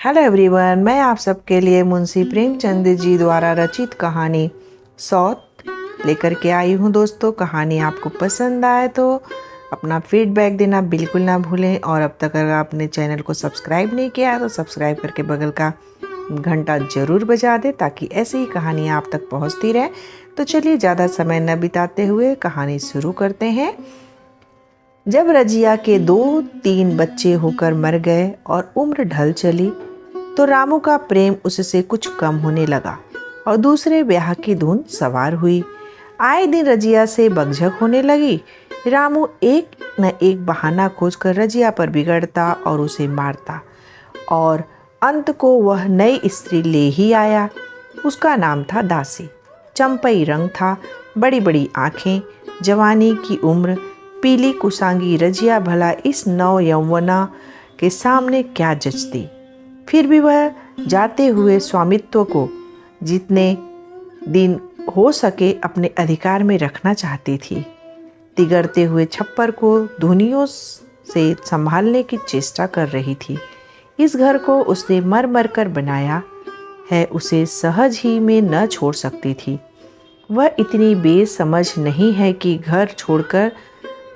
Hello everyone, मैं आप सबके लिए मुंशी प्रेमचंद जी द्वारा रचित कहानी सौत लेकर के आई हूँ। दोस्तों, कहानी आपको पसंद आए तो अपना फीडबैक देना बिल्कुल ना भूलें। और अब तक अगर आपने चैनल को सब्सक्राइब नहीं किया है तो सब्सक्राइब करके बगल का घंटा ज़रूर बजा दें ताकि ऐसी ही कहानियाँ आप तक पहुँचती रहें। तो चलिए ज़्यादा समय न बिताते हुए कहानी शुरू करते हैं। जब रजिया के 2-3 बच्चे होकर मर गए और उम्र ढल चली तो रामू का प्रेम उससे कुछ कम होने लगा और दूसरे ब्याह की धुन सवार हुई। आए दिन रजिया से बकझक होने लगी। रामू एक न एक बहाना खोजकर रजिया पर बिगड़ता और उसे मारता और अंत को वह नई स्त्री ले ही आया। उसका नाम था दासी। चंपई रंग था, बड़ी बड़ी आँखें, जवानी की उम्र, पीली कुसांगी रजिया भला इस नव यौवना के सामने क्या जचती। फिर भी वह जाते हुए स्वामित्व को जितने दिन हो सके अपने अधिकार में रखना चाहती थी। तिगड़ते हुए छप्पर को धुनियों से संभालने की चेष्टा कर रही थी। इस घर को उसने मर मर कर बनाया है, उसे सहज ही में न छोड़ सकती थी। वह इतनी बेसमझ नहीं है कि घर छोड़कर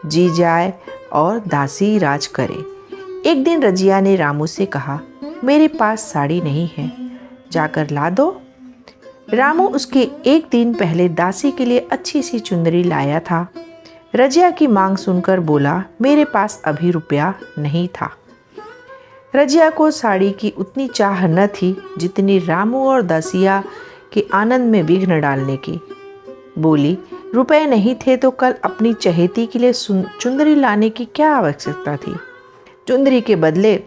जी जाए और दासी राज करे। एक दिन रजिया ने रामू से कहा, मेरे पास साड़ी नहीं है, जाकर ला दो। रामू उसके एक दिन पहले दासी के लिए अच्छी सी चुंदरी लाया था। रजिया की मांग सुनकर बोला, मेरे पास अभी रुपया नहीं था। रजिया को साड़ी की उतनी चाह न थी जितनी रामू और दासिया के आनंद में विघ्न डालने की। बोली, रुपए नहीं थे तो कल अपनी चहेती के लिए चुंदरी लाने की क्या आवश्यकता थी। चुंदरी के बदले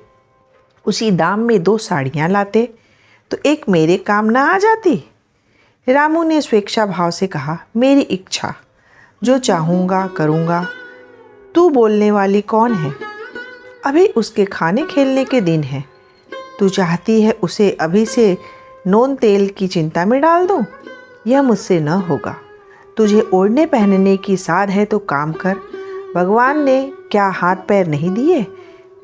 उसी दाम में 2 साड़ियाँ लाते तो एक मेरे काम ना आ जाती। रामू ने स्वेच्छा भाव से कहा, मेरी इच्छा, जो चाहूँगा करूँगा। तू बोलने वाली कौन है? अभी उसके खाने खेलने के दिन है। तू चाहती है उसे अभी से नोन तेल की चिंता में डाल दूँ? यह मुझसे न होगा। तुझे ओढ़ने पहनने की साध है तो काम कर। भगवान ने क्या हाथ पैर नहीं दिए?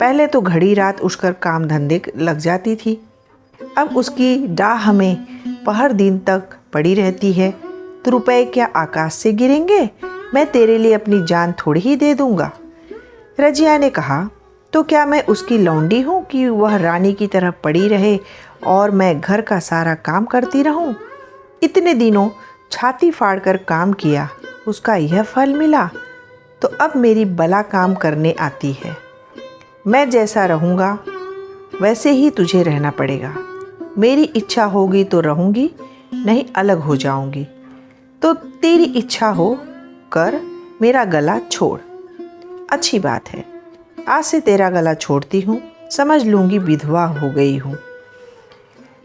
पहले तो घड़ी रात उठकर काम धंधे लग जाती थी, अब उसकी डाह में पहर दिन तक पड़ी रहती है। तो रुपए क्या आकाश से गिरेंगे? मैं तेरे लिए अपनी जान थोड़ी ही दे दूंगा। रजिया ने कहा, तो क्या मैं उसकी लौंडी हूँ कि वह रानी की तरह पड़ी रहे और मैं घर का सारा काम करती रहूँ? इतने दिनों छाती फाड़कर काम किया, उसका यह फल मिला, तो अब मेरी बला काम करने आती है। मैं जैसा रहूँगा वैसे ही तुझे रहना पड़ेगा। मेरी इच्छा होगी तो रहूँगी, नहीं अलग हो जाऊँगी। तो तेरी इच्छा हो कर, मेरा गला छोड़। अच्छी बात है, आज से तेरा गला छोड़ती हूँ, समझ लूँगी विधवा हो गई हूँ।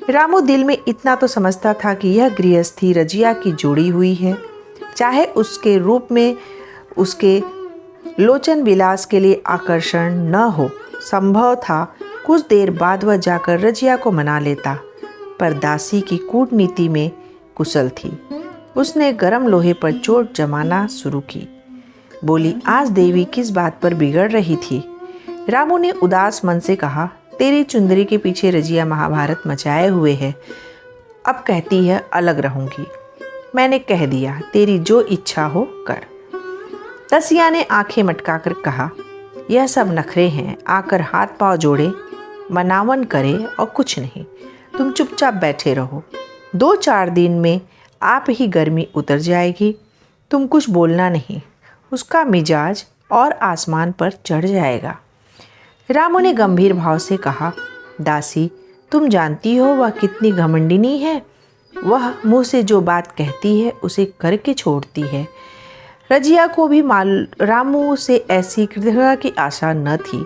रामू दिल में इतना तो समझता था कि यह गृहस्थी रजिया की जोड़ी हुई है। चाहे उसके रूप में उसके लोचन विलास के लिए आकर्षण न हो, संभव था कुछ देर बाद वह जाकर रजिया को मना लेता, पर दासी की कूटनीति में कुशल थी। उसने गरम लोहे पर चोट जमाना शुरू की। बोली, आज देवी किस बात पर बिगड़ रही थी? रामू ने उदास मन से कहा, तेरी चुंदरी के पीछे रजिया महाभारत मचाए हुए है। अब कहती है अलग रहूंगी। मैंने कह दिया, तेरी जो इच्छा हो कर। दासिया ने आंखें मटकाकर कहा, यह सब नखरे हैं, आकर हाथ पांव जोड़े, मनावन करे और कुछ नहीं। तुम चुपचाप बैठे रहो। 2-4 दिन में आप ही गर्मी उतर जाएगी। तुम कुछ बोलना नहीं, उसका मिजाज और आसमान पर चढ़ जाएगा। रामू ने गंभीर भाव से कहा, दासी, तुम जानती हो वह कितनी घमंडिनी है। वह मुँह से जो बात कहती है उसे करके छोड़ती है। रजिया को भी रामू से ऐसी कृतज्ञता की आशा न थी।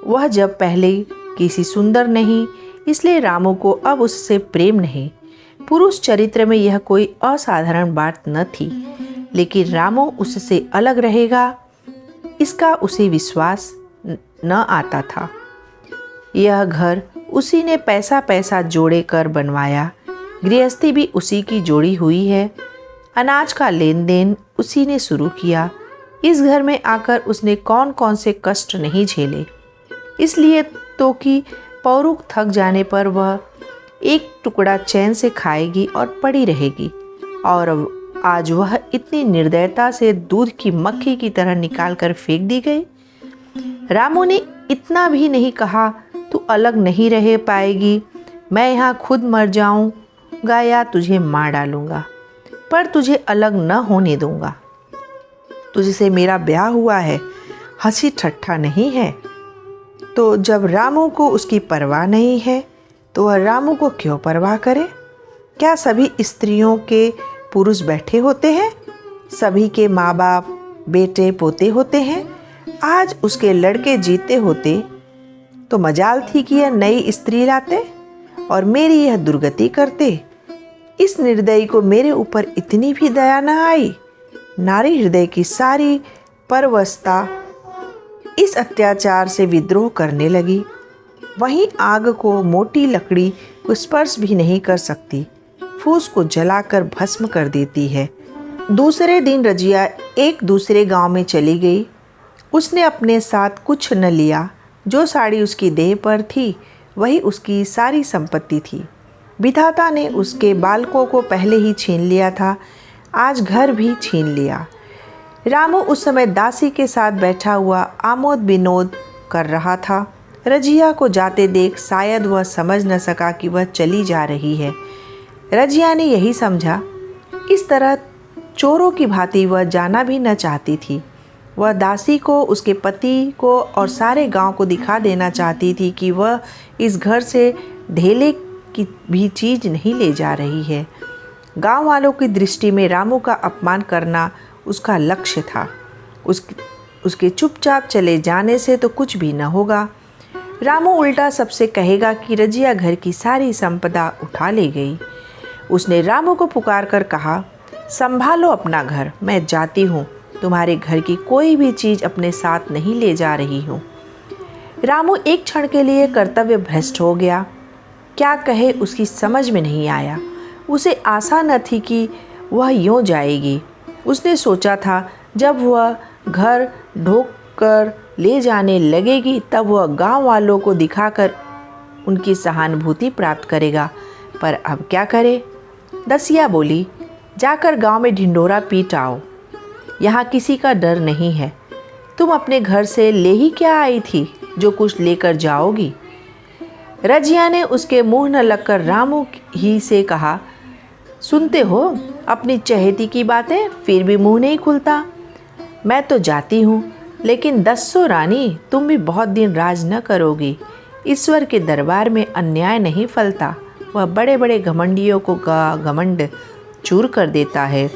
वह जब पहले किसी सुंदर नहीं, इसलिए रामू को अब उससे प्रेम नहीं। पुरुष चरित्र में यह कोई असाधारण बात न थी, लेकिन रामू उससे अलग रहेगा इसका उसे विश्वास न आता था। यह घर उसी ने पैसा पैसा जोड़े कर बनवाया, गृहस्थी भी उसी की जोड़ी हुई है, अनाज का लेन देन उसी ने शुरू किया। इस घर में आकर उसने कौन कौन से कष्ट नहीं झेले, इसलिए तो कि पौरुख थक जाने पर वह एक टुकड़ा चैन से खाएगी और पड़ी रहेगी। और आज वह इतनी निर्दयता से दूध की मक्खी की तरह निकाल कर फेंक दी गई। रामू ने इतना भी नहीं कहा, तू अलग नहीं रह पाएगी, मैं यहाँ खुद मर जाऊंगा या तुझे मार डालूंगा, पर तुझे अलग न होने दूंगा। तुझसे मेरा ब्याह हुआ है, हंसी ठट्ठा नहीं है। तो जब रामू को उसकी परवाह नहीं है तो वह रामू को क्यों परवाह करे? क्या सभी स्त्रियों के पुरुष बैठे होते हैं? सभी के माँ बाप बेटे पोते होते हैं? आज उसके लड़के जीते होते तो मजाल थी कि यह नई स्त्री लाते और मेरी यह दुर्गति करते। इस निर्दयी को मेरे ऊपर इतनी भी दया न आई। नारी हृदय की सारी परवशता इस अत्याचार से विद्रोह करने लगी। वहीं आग को मोटी लकड़ी को स्पर्श भी नहीं कर सकती, फूस को जलाकर भस्म कर देती है। दूसरे दिन रजिया एक दूसरे गांव में चली गई। उसने अपने साथ कुछ न लिया। जो साड़ी उसकी देह पर थी वही उसकी सारी संपत्ति थी। विधाता ने उसके बालकों को पहले ही छीन लिया था, आज घर भी छीन लिया। रामू उस समय दासी के साथ बैठा हुआ आमोद विनोद कर रहा था। रजिया को जाते देख शायद वह समझ न सका कि वह चली जा रही है। रजिया ने यही समझा। इस तरह चोरों की भांति वह जाना भी न चाहती थी। वह दासी को, उसके पति को और सारे गांव को दिखा देना चाहती थी कि वह इस घर से ढेले की भी चीज़ नहीं ले जा रही है। गांव वालों की दृष्टि में रामू का अपमान करना उसका लक्ष्य था। उसके चुपचाप चले जाने से तो कुछ भी न होगा। रामू उल्टा सबसे कहेगा कि रजिया घर की सारी संपदा उठा ले गई। उसने रामू को पुकार कर कहा, संभालो अपना घर, मैं जाती हूँ, तुम्हारे घर की कोई भी चीज़ अपने साथ नहीं ले जा रही हूँ। रामू एक क्षण के लिए कर्तव्य भ्रष्ट हो गया। क्या कहे उसकी समझ में नहीं आया। उसे आशा न थी कि वह यूँ जाएगी। उसने सोचा था जब वह घर ढोक कर ले जाने लगेगी तब वह गांव वालों को दिखाकर उनकी सहानुभूति प्राप्त करेगा, पर अब क्या करे। दसिया बोली, जाकर गांव में ढिंढोरा पीट आओ, यहाँ किसी का डर नहीं है। तुम अपने घर से ले ही क्या आई थी जो कुछ लेकर जाओगी। रजिया ने उसके मुंह न लगकर रामू ही से कहा, सुनते हो अपनी चहेती की बातें, फिर भी मुंह नहीं खुलता। मैं तो जाती हूँ, लेकिन 10 रानी तुम भी बहुत दिन राज न करोगी। ईश्वर के दरबार में अन्याय नहीं फलता, वह बड़े बड़े घमंडियों को घमंड चूर कर देता है।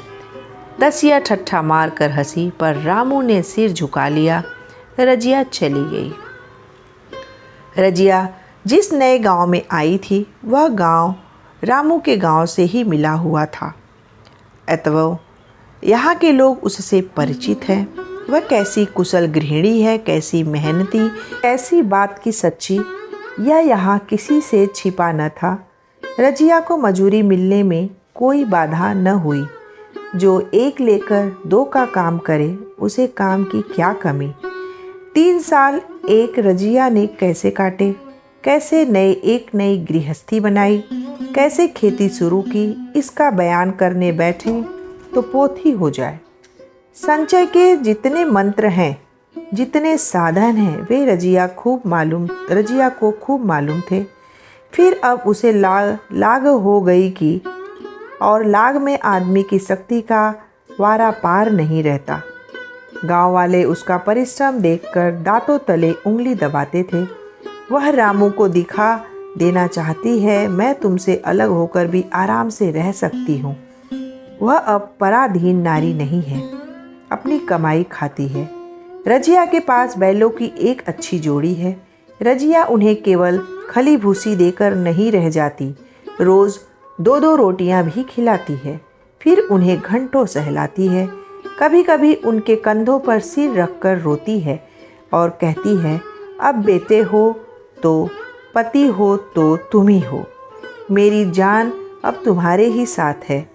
दसिया ठट्ठा मार कर हंसी, पर रामू ने सिर झुका लिया। रजिया चली गई। रजिया जिस नए गांव में आई थी वह गांव रामू के गांव से ही मिला हुआ था, अतः यहाँ के लोग उससे परिचित हैं। वह कैसी कुशल गृहिणी है, कैसी मेहनती, कैसी बात की सच्ची, यह यहाँ किसी से छिपा न था। रजिया को मजूरी मिलने में कोई बाधा न हुई। जो एक लेकर 2 का काम करे उसे काम की क्या कमी। 3 साल एक रजिया ने कैसे काटे, कैसे एक नई गृहस्थी बनाई, कैसे खेती शुरू की, इसका बयान करने बैठे तो पोथी हो जाए। संचय के जितने मंत्र हैं, जितने साधन हैं, वे रजिया को खूब मालूम थे। फिर अब उसे लाग हो गई कि और लाग में आदमी की शक्ति का वारा पार नहीं रहता। गांव वाले उसका परिश्रम देखकर दांतों तले उंगली दबाते थे। वह रामू को दिखा देना चाहती है, मैं तुमसे अलग होकर भी आराम से रह सकती हूँ। वह अब पराधीन नारी नहीं है, अपनी कमाई खाती है। रजिया के पास बैलों की एक अच्छी जोड़ी है। रजिया उन्हें केवल खली भूसी देकर नहीं रह जाती, रोज़ 2-2 रोटियां भी खिलाती है। फिर उन्हें घंटों सहलाती है। कभी कभी उनके कंधों पर सिर रखकर रोती है और कहती है, अब बेटे हो तो पति हो तो तुम ही हो, मेरी जान अब तुम्हारे ही साथ है।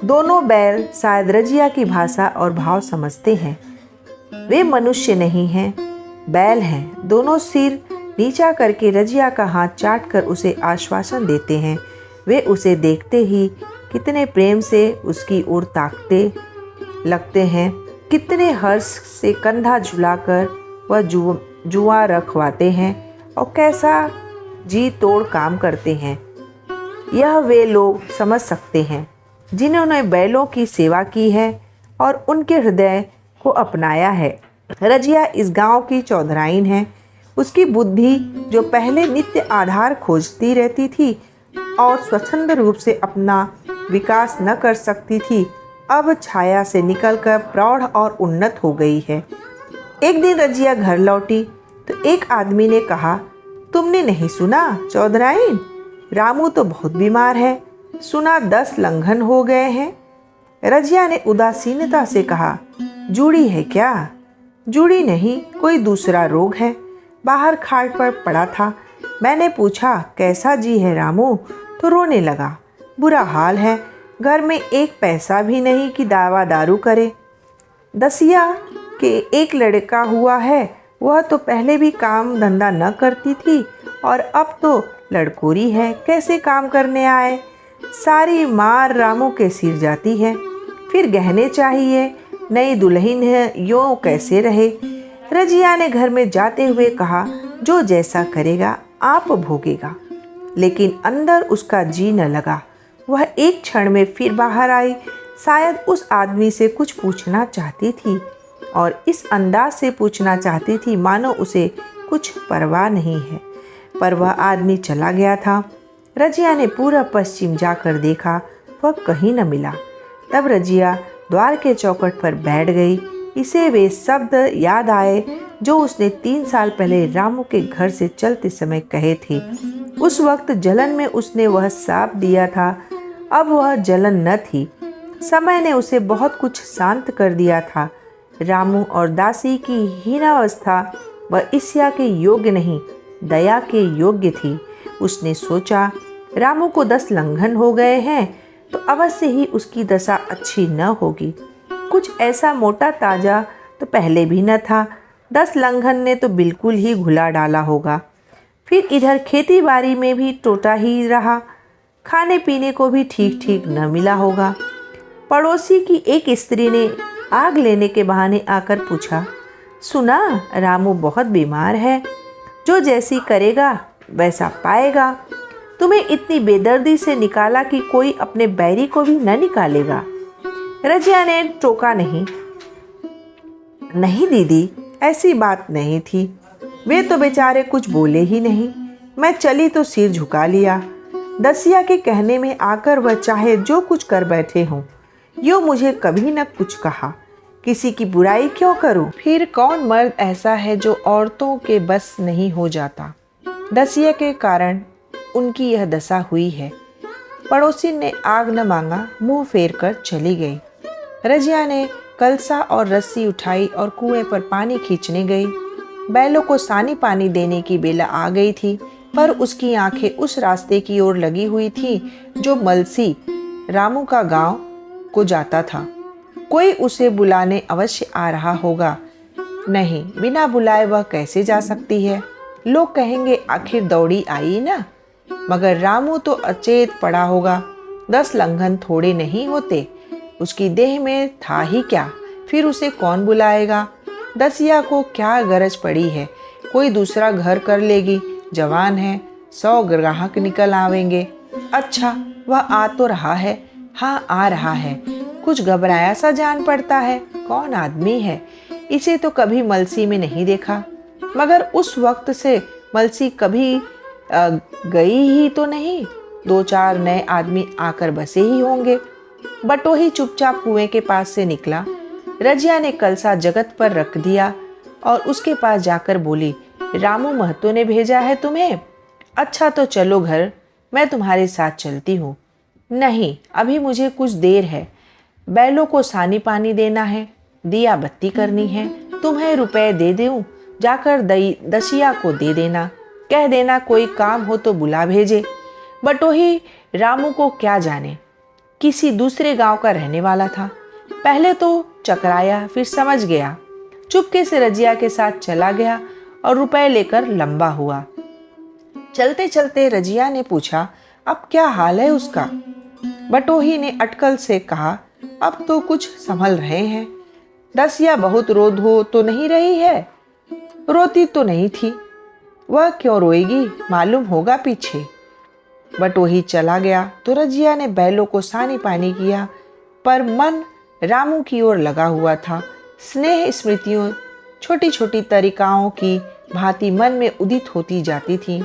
दोनों बैल शायद रजिया की भाषा और भाव समझते हैं। वे मनुष्य नहीं हैं, बैल हैं। दोनों सिर नीचा करके रजिया का हाथ चाट कर उसे आश्वासन देते हैं। वे उसे देखते ही कितने प्रेम से उसकी ओर ताकते लगते हैं, कितने हर्ष से कंधा झुलाकर वह जुआ रखवाते हैं और कैसा जी तोड़ काम करते हैं। यह वे लोग समझ सकते हैं जिन्होंने बैलों की सेवा की है और उनके हृदय को अपनाया है। रजिया इस गांव की चौधराइन है। उसकी बुद्धि जो पहले नित्य आधार खोजती रहती थी और स्वच्छंद रूप से अपना विकास न कर सकती थी, अब छाया से निकलकर प्रौढ़ और उन्नत हो गई है। एक दिन रजिया घर लौटी तो एक आदमी ने कहा, तुमने नहीं सुना चौधराइन, रामू तो बहुत बीमार है, सुना 10 लंघन हो गए हैं। रजिया ने उदासीनता से कहा, जूड़ी है क्या? जूड़ी नहीं, कोई दूसरा रोग है। बाहर खाट पर पड़ा था। मैंने पूछा, कैसा जी है रामू? तो रोने लगा। बुरा हाल है, घर में एक पैसा भी नहीं कि दवा दारू करे। दसिया के एक लड़का हुआ है, वह तो पहले भी काम धंधा न करती थी और अब तो लड़कोरी है, कैसे काम करने आए। सारी मार रामू के सिर जाती है। फिर गहने चाहिए, नई दुल्हन है, यूँ कैसे रहे। रजिया ने घर में जाते हुए कहा, जो जैसा करेगा आप भोगेगा। लेकिन अंदर उसका जी न लगा। वह एक क्षण में फिर बाहर आई। शायद उस आदमी से कुछ पूछना चाहती थी और इस अंदाज से पूछना चाहती थी मानो उसे कुछ परवाह नहीं है, पर वह आदमी चला गया था। रजिया ने पूरा पश्चिम जाकर देखा, वह कहीं न मिला। तब रजिया द्वार के चौखट पर बैठ गई। इसे वे शब्द याद आए जो उसने 3 साल पहले रामू के घर से चलते समय कहे थे। उस वक्त जलन में उसने वह शाप दिया था। अब वह जलन न थी। समय ने उसे बहुत कुछ शांत कर दिया था। रामू और दासी की हीनावस्था वह ईर्ष्या के योग्य नहीं, दया के योग्य थी। उसने सोचा, रामू को 10 लंघन हो गए हैं तो अवश्य ही उसकी दशा अच्छी न होगी। कुछ ऐसा मोटा ताजा तो पहले भी न था। 10 लंघन ने तो बिल्कुल ही घुला डाला होगा। फिर इधर खेती बाड़ी में भी टोटा ही रहा, खाने पीने को भी ठीक ठीक न मिला होगा। पड़ोसी की एक स्त्री ने आग लेने के बहाने आकर पूछा, सुना रामू बहुत बीमार है, जो जैसी करेगा वैसा पाएगा। तुम्हें इतनी बेदर्दी से निकाला कि कोई अपने बैरी को भी न निकालेगा। रजिया ने टोका नहीं। नहीं दीदी, ऐसी बात नहीं थी। वे तो बेचारे कुछ बोले ही नहीं। मैं चली तो सिर झुका लिया। दसिया के कहने में आकर वह चाहे जो कुछ कर बैठे हों, यो मुझे कभी न कुछ कहा। किसी की बुराई क्यों करूं? फिर कौन मर्द ऐसा है जो औरतों के बस नहीं हो जाता। दसिया के कारण उनकी यह दशा हुई है। पड़ोसी ने आग न मांगा, मुंह फेर कर चली गई। रजिया ने कलसा और रस्सी उठाई और कुएं पर पानी खींचने गई। बैलों को सानी पानी देने की बेला आ गई थी, पर उसकी आंखें उस रास्ते की ओर लगी हुई थी जो मलसी रामू का गांव को जाता था। कोई उसे बुलाने अवश्य आ रहा होगा। नहीं, बिना बुलाए वह कैसे जा सकती है? लोग कहेंगे आखिर दौड़ी आई ना। मगर रामू तो अचेत पड़ा होगा। 10 लंघन थोड़े नहीं होते। उसकी देह में था ही क्या? फिर उसे कौन बुलाएगा? दसिया को क्या गरज पड़ी है? कोई दूसरा घर कर लेगी, जवान है, 100 ग्राहक निकल आवेंगे। अच्छा, वह आ तो रहा है। हाँ, आ रहा है। कुछ घबराया सा जान पड़ता है। कौन आदमी है? इसे तो कभी मलसी में नहीं देखा। मगर उस वक्त से मलसी कभी गई ही तो नहीं। 2-4 नए आदमी आकर बसे ही होंगे। बटोही चुपचाप कुएं के पास से निकला। रजिया ने कलसा जगत पर रख दिया और उसके पास जाकर बोली, रामू महतो ने भेजा है तुम्हें? अच्छा तो चलो घर, मैं तुम्हारे साथ चलती हूँ। नहीं, अभी मुझे कुछ देर है। बैलों को सानी पानी देना है, दिया बत्ती करनी है। तुम्हें रुपए दे दूं, जाकर दसिया को दे देना। कह देना कोई काम हो तो बुला भेजे। बटोही रामू को क्या जाने, किसी दूसरे गांव का रहने वाला था। पहले तो चकराया, फिर समझ गया। चुपके से रजिया के साथ चला गया और रुपए लेकर लंबा हुआ। चलते चलते रजिया ने पूछा, अब क्या हाल है उसका? बटोही ने अटकल से कहा, अब तो कुछ संभल रहे हैं। दसिया बहुत रो धो तो नहीं रही है? रोती तो नहीं थी। वह क्यों रोएगी, मालूम होगा पीछे। बटोही चला गया तो रजिया ने बैलों को सानी पानी किया, पर मन रामू की ओर लगा हुआ था। स्नेह स्मृतियों छोटी छोटी तरीकाओं की भांति मन में उदित होती जाती थी।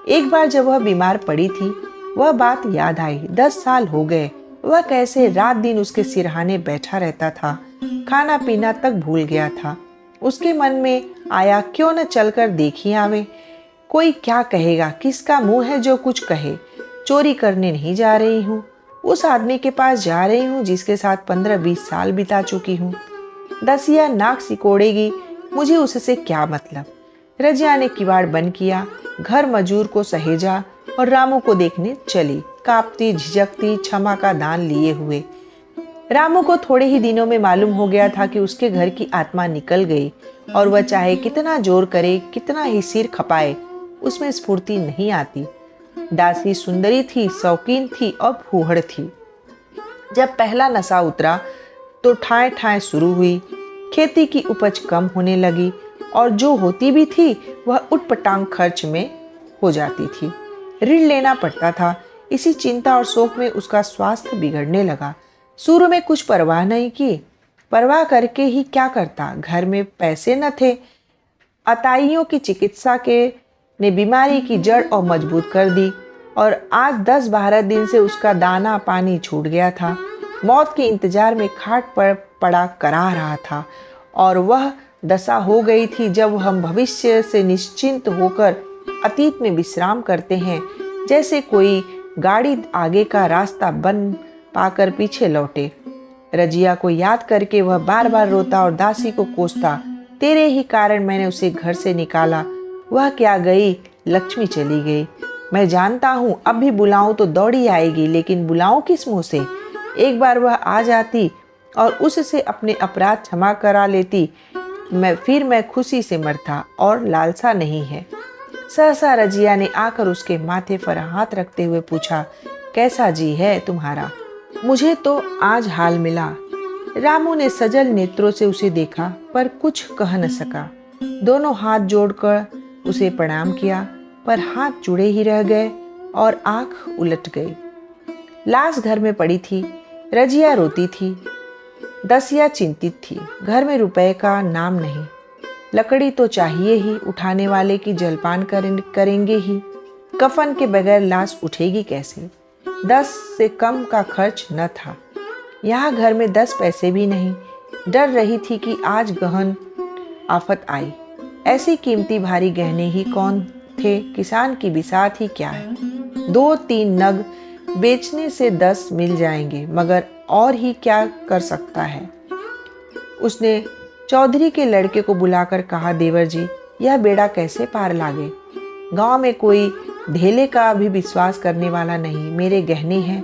एक बार जब वह बीमार पड़ी थी, वह बात याद आई। 10 साल हो गए, वह कैसे रात दिन उसके सिरहाने बैठा रहता था, खाना पीना तक भूल गया था। उसके मन में आया, क्यों न चलकर देखी आवे। कोई क्या कहेगा, किसका मुंह है जो कुछ कहे। चोरी करने नहीं जा रही हूँ, उस आदमी के पास जा रही हूँ जिसके साथ 15-20 साल बिता चुकी हूँ। दसिया नाक सिकोड़ेगी, मुझे उससे क्या मतलब। रजिया ने किवाड़ बंद किया, घर मजूर को सहेजा और रामू को देखने चली, कांपती झिझकती, क्षमा का दान लिए हुए। रामू को थोड़े ही दिनों में मालूम हो गया था कि उसके घर की आत्मा निकल गई और वह चाहे कितना जोर करे, कितना ही सिर खपाए, उसमें स्फूर्ति नहीं आती। दासी सुंदरी थी, शौकीन थी और फूहड़ थी। जब पहला नशा उतरा तो ठाए ठाए शुरू हुई। खेती की उपज कम होने लगी और जो होती भी थी वह उटपटांग खर्च में हो जाती थी। ऋण लेना पड़ता था। इसी चिंता और शोक में उसका स्वास्थ्य बिगड़ने लगा। शुरू में कुछ परवाह नहीं की, परवाह करके ही क्या करता, घर में पैसे न थे। अताइयों की चिकित्सा के ने बीमारी की जड़ और मजबूत कर दी और आज 10-12 दिन से उसका दाना पानी छूट गया था। मौत के इंतजार में खाट पर पड़ा करा रहा था और वह दशा हो गई थी जब हम भविष्य से निश्चिंत होकर अतीत में विश्राम करते हैं, जैसे कोई गाड़ी आगे का रास्ता बन पाकर पीछे लौटे। रजिया को याद करके वह बार बार रोता और दासी को कोसता, तेरे ही कारण मैंने उसे घर से निकाला। वह क्या गई, लक्ष्मी चली गई। मैं जानता हूँ अब भी बुलाऊं तो दौड़ी आएगी, लेकिन बुलाऊं किस मुंह से। एक बार वह आ जाती और उससे अपने अपराध क्षमा करा लेती, मैं खुशी से मरता और लालसा नहीं है। सहसा रजिया ने आकर उसके माथे पर हाथ रखते हुए पूछा, कैसा जी है तुम्हारा? मुझे तो आज हाल मिला। रामू ने सजल नेत्रों से उसे देखा पर कुछ कह न सका। दोनों हाथ जोड़कर उसे प्रणाम किया, पर हाथ जुड़े ही रह गए और आंख उलट गई। लाश घर में पड़ी थी। रजिया रोती थी। दसिया चिंतित थी। घर में रुपए का नाम नहीं। लकड़ी तो चाहिए ही, उठाने वाले की जलपान करेंगे ही। कफन के बगैर लाश उठेगी कैसे? 10 से कम का खर्च न था। यहाँ घर में 10 पैसे भी नहीं। डर रही थी कि आज गहन आफत आई। ऐसी कीमती भारी गहने ही कौन थे? किसान की बिसात ही क्या है। 2-3 नग बेचने से 10 मिल जाएंगे, मगर और ही क्या कर सकता है। उसने चौधरी के लड़के को बुलाकर कहा, देवर जी, यह बेड़ा कैसे पार लागे? गांव में कोई ढेले का भी विश्वास करने वाला नहीं। मेरे गहने हैं,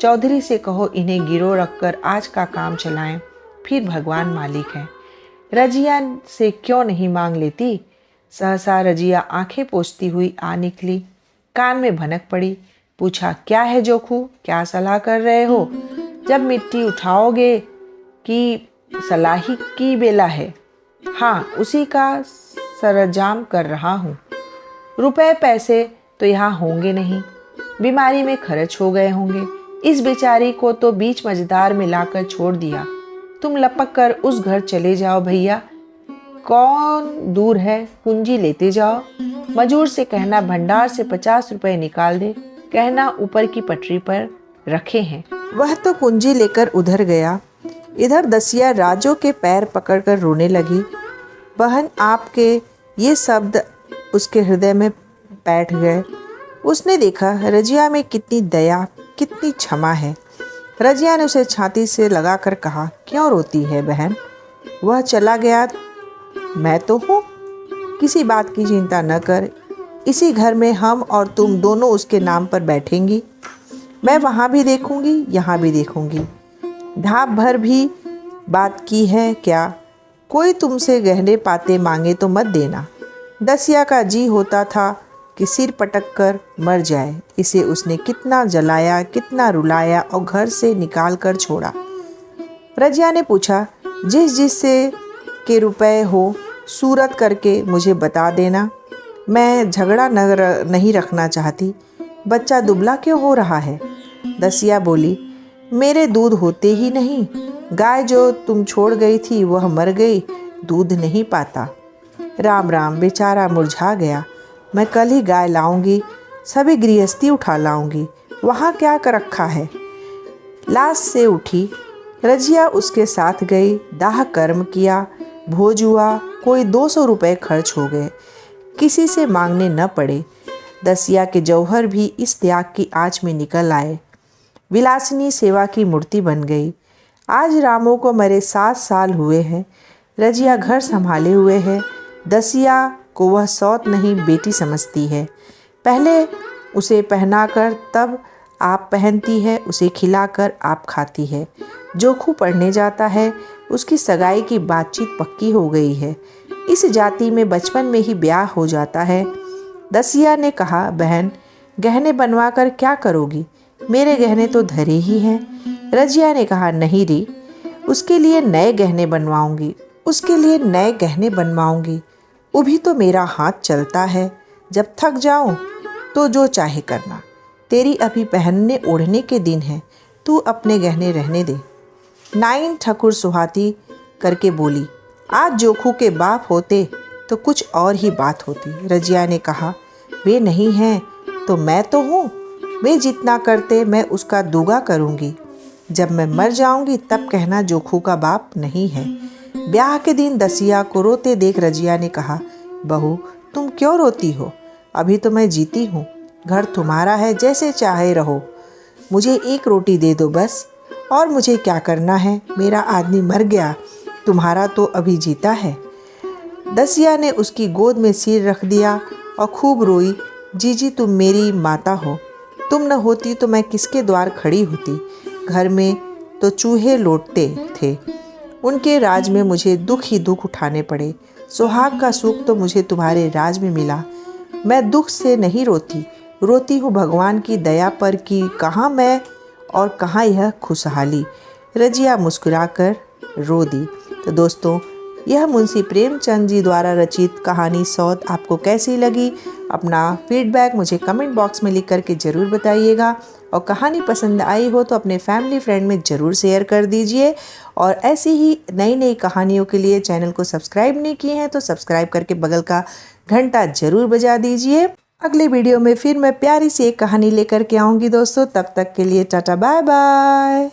चौधरी से कहो इन्हें गिरो रखकर आज का काम चलाएं, फिर भगवान मालिक है। रजिया से क्यों नहीं मांग लेती? सहसा रजिया आंखें पोंछती हुई आ निकली। कान में भनक पड़ी। पूछा, क्या है जोखू, क्या सलाह कर रहे हो? जब मिट्टी उठाओगे कि सलाही की बेला है? हाँ, उसी का सरंजाम कर रहा हूँ। रुपए पैसे तो यहाँ होंगे नहीं, बीमारी में खर्च हो गए होंगे। इस बेचारी को तो बीच मझधार में लाकर छोड़ दिया। तुम लपक कर उस घर चले जाओ भैया, कौन दूर है, पूंजी लेते जाओ। मजूर से कहना भंडार से 50 रुपए निकाल दे, कहना ऊपर की पटरी पर रखे हैं। वह तो पूंजी लेकर उधर गया। इधर दसिया राजो के पैर पकड़कर रोने लगी। बहन, आपके ये शब्द उसके हृदय में बैठ गए। उसने देखा रजिया में कितनी दया, कितनी क्षमा है। रजिया ने उसे छाती से लगाकर कहा, क्यों रोती है बहन? वह चला गया, मैं तो हूँ, किसी बात की चिंता न कर। इसी घर में हम और तुम दोनों उसके नाम पर बैठेंगी। मैं वहाँ भी देखूंगी, यहाँ भी देखूंगी। ढाप भर भी बात की है क्या? कोई तुमसे गहने पाते मांगे तो मत देना। दसिया का जी होता था कि सिर पटक कर मर जाए। इसे उसने कितना जलाया, कितना रुलाया और घर से निकाल कर छोड़ा। रजिया ने पूछा, जिस जिस से के रुपए हो सूरत करके मुझे बता देना। मैं झगड़ा नहीं रखना चाहती। बच्चा दुबला क्यों हो रहा है? दसिया बोली, मेरे दूध होते ही नहीं। गाय जो तुम छोड़ गई थी वह मर गई, दूध नहीं पाता। राम राम, बेचारा मुरझा गया। मैं कल ही गाय लाऊंगी, सभी गृहस्थी उठा लाऊंगी। वहाँ क्या कर रखा है? लाश से उठी रजिया उसके साथ गई। दाह कर्म किया, भोज हुआ, कोई 200 रुपये खर्च हो गए, किसी से मांगने न पड़े। दसिया के जौहर भी इस त्याग की आँच में निकल आए। विलासिनी सेवा की मूर्ति बन गई। आज रामू को मरे 7 साल हुए हैं। रजिया घर संभाले हुए है। दसिया को वह सौत नहीं बेटी समझती है। पहले उसे पहनाकर तब आप पहनती है, उसे खिलाकर आप खाती है। जोखू पढ़ने जाता है, उसकी सगाई की बातचीत पक्की हो गई है। इस जाति में बचपन में ही ब्याह हो जाता है। दसिया ने कहा, बहन गहने बनवा कर क्या करोगी? मेरे गहने तो धरे ही हैं। रजिया ने कहा, नहीं री, उसके लिए नए गहने बनवाऊंगी, उसके लिए नए गहने बनवाऊंगी। अभी तो मेरा हाथ चलता है, जब थक जाऊं तो जो चाहे करना। तेरी अभी पहनने ओढ़ने के दिन है, तू अपने गहने रहने दे। नाइन ठकुर सुहाती करके बोली, आज जोखू के बाप होते तो कुछ और ही बात होती। रजिया ने कहा, वे नहीं हैं तो मैं तो हूँ। वे जितना करते मैं उसका दूगा करूँगी। जब मैं मर जाऊँगी तब कहना जोखू का बाप नहीं है। ब्याह के दिन दसिया को रोते देख रजिया ने कहा, बहू तुम क्यों रोती हो? अभी तो मैं जीती हूँ। घर तुम्हारा है, जैसे चाहे रहो। मुझे एक रोटी दे दो बस। और मुझे क्या करना है? मेरा आदमी मर गया, तुम्हारा तो अभी जीता है। दसिया ने उसकी गोद में सिर रख दिया और खूब रोई। जीजी तुम मेरी माता हो, तुम न होती तो मैं किसके द्वार खड़ी होती? घर में तो चूहे लौटते थे, उनके राज में मुझे दुख ही दुख उठाने पड़े। सुहाग का सुख तो मुझे तुम्हारे राज में मिला। मैं दुख से नहीं रोती, रोती हूँ भगवान की दया पर कि कहाँ मैं और कहाँ यह खुशहाली। रजिया मुस्कुराकर रो दी। तो दोस्तों, यह मुंशी प्रेमचंद जी द्वारा रचित कहानी सौत आपको कैसी लगी? अपना फीडबैक मुझे कमेंट बॉक्स में लिख करके ज़रूर बताइएगा। और कहानी पसंद आई हो तो अपने फैमिली फ्रेंड में ज़रूर शेयर कर दीजिए। और ऐसी ही नई नई कहानियों के लिए चैनल को सब्सक्राइब नहीं किए हैं तो सब्सक्राइब करके बगल का घंटा ज़रूर बजा दीजिए। अगले वीडियो में फिर मैं प्यारी सी एक कहानी लेकर के आऊँगी दोस्तों। तब तक के लिए टाटा बाय बाय।